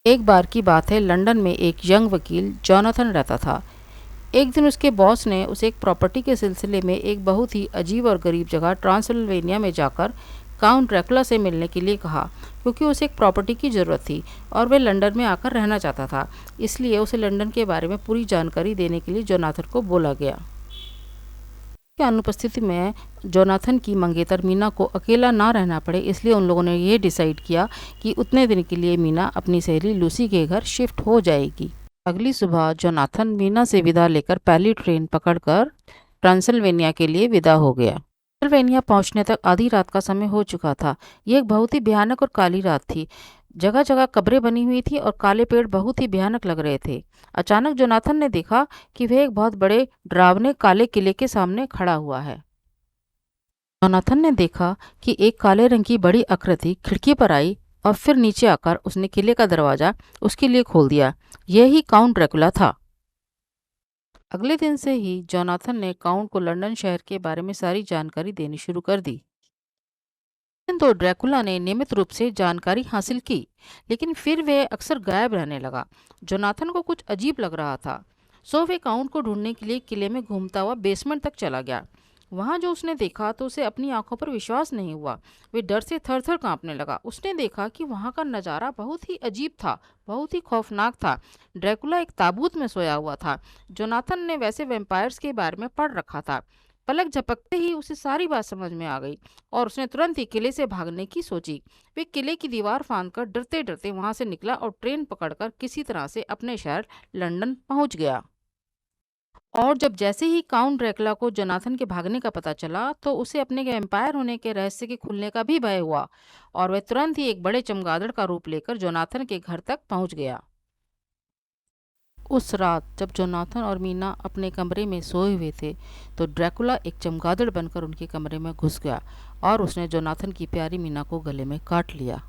एक बार की बात है, लंदन में एक यंग वकील जोनाथन रहता था। एक दिन उसके बॉस ने उसे एक प्रॉपर्टी के सिलसिले में एक बहुत ही अजीब और गरीब जगह ट्रांसिल्वेनिया में जाकर काउंट ड्रैकुला से मिलने के लिए कहा, क्योंकि उसे एक प्रॉपर्टी की ज़रूरत थी और वह लंदन में आकर रहना चाहता था। इसलिए उसे लंदन के बारे में पूरी जानकारी देने के लिए जोनाथन को बोला गया। की अनुपस्थिति में जोनाथन की मंगेतर मीना को अकेला ना रहना पड़े, इसलिए उन लोगों ने ये डिसाइड किया कि उतने दिन के लिए मीना अपनी सहेली लूसी के घर शिफ्ट हो जाएगी। अगली सुबह जोनाथन मीना से विदा लेकर पहली ट्रेन पकड़कर ट्रांसिल्वेनिया के लिए विदा हो गया। ट्रांसिल्वेनिया पहुंचने तक आधी रात का समय हो चुका था। यह एक बहुत ही भयानक और काली रात थी। जगह जगह कब्रें बनी हुई थी और काले पेड़ बहुत ही भयानक लग रहे थे। अचानक जोनाथन ने देखा कि वह एक बहुत बड़े डरावने काले किले के सामने खड़ा हुआ है। जोनाथन ने देखा कि एक काले रंग की बड़ी आकृति खिड़की पर आई और फिर नीचे आकर उसने किले का दरवाजा उसके लिए खोल दिया। यह ही काउंट ड्रैकुला था। अगले दिन से ही जोनाथन ने काउंट को लंदन शहर के बारे में सारी जानकारी देनी शुरू कर दी। तो ड्रैकुला ने नियमित रूप से जानकारी हासिल की, लेकिन फिर वह अक्सर गायब रहने लगा। जोनाथन को कुछ अजीब लग रहा था, सो वे काउंट को ढूंढने के लिए किले में घूमता हुआ बेसमेंट तक चला गया। वहां जो उसने देखा तो उसे अपनी आंखों पर विश्वास नहीं हुआ। वे डर से थर थर कांपने लगा। उसने देखा कि वहां का नज़ारा बहुत ही अजीब था, बहुत ही खौफनाक था। ड्रैकुला एक ताबूत में सोया हुआ था। जोनाथन ने वैसे वैम्पायर्स के बारे में पढ़ रखा था। पलक झपकते ही उसे सारी बात समझ में आ गई और उसने तुरंत ही किले से भागने की सोची। वे किले की दीवार फांदकर डरते डरते वहां से निकला और ट्रेन पकड़कर किसी तरह से अपने शहर लंदन पहुंच गया। और जब जैसे ही काउंट ड्रैकुला को जोनाथन के भागने का पता चला, तो उसे अपने एम्पायर होने के रहस्य के खुलने का भी भय हुआ और वह तुरंत ही एक बड़े चमगादड़ का रूप लेकर जोनाथन के घर तक पहुंच गया। उस रात जब जोनाथन और मीना अपने कमरे में सोए हुए थे, तो ड्रैकुला एक चमगादड़ बनकर उनके कमरे में घुस गया और उसने जोनाथन की प्यारी मीना को गले में काट लिया।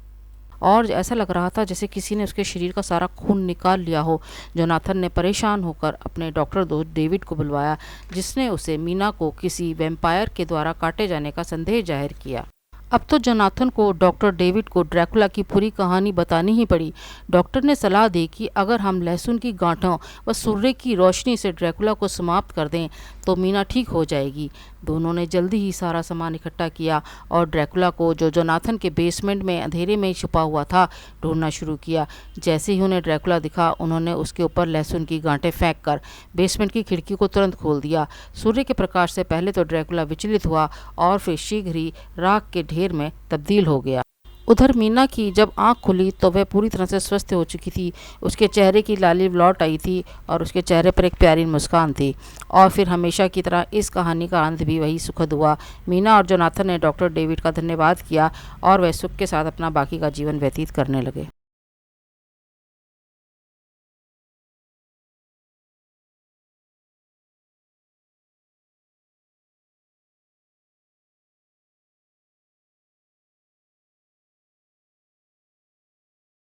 और ऐसा लग रहा था जैसे किसी ने उसके शरीर का सारा खून निकाल लिया हो। जोनाथन ने परेशान होकर अपने डॉक्टर दोस्त डेविड को बुलवाया, जिसने उसे मीना को किसी वैम्पायर के द्वारा काटे जाने का संदेह जाहिर किया। अब तो जोनाथन को डॉक्टर डेविड को ड्रैकुला की पूरी कहानी बतानी ही पड़ी। डॉक्टर ने सलाह दी कि अगर हम लहसुन की गांठों व सूर्य की रोशनी से ड्रैकुला को समाप्त कर दें तो मीना ठीक हो जाएगी। दोनों ने जल्दी ही सारा सामान इकट्ठा किया और ड्रैकुला को, जो जोनाथन के बेसमेंट में अंधेरे में छुपा हुआ था, ढूंढना शुरू किया। जैसे ही उन्हें ड्रैकुला दिखा, उन्होंने उसके ऊपर लहसुन की गांठें फेंक कर बेसमेंट की खिड़की को तुरंत खोल दिया। सूर्य के प्रकाश से पहले तो ड्रैकुला विचलित हुआ और फिर शीघ्र ही राख के ढेर में तब्दील हो गया। उधर मीना की जब आंख खुली तो वह पूरी तरह से स्वस्थ हो चुकी थी। उसके चेहरे की लाली लौट आई थी और उसके चेहरे पर एक प्यारी मुस्कान थी। और फिर हमेशा की तरह इस कहानी का अंत भी वही सुखद हुआ। मीना और जोनाथन ने डॉक्टर डेविड का धन्यवाद किया और वह सुख के साथ अपना बाकी का जीवन व्यतीत करने लगे।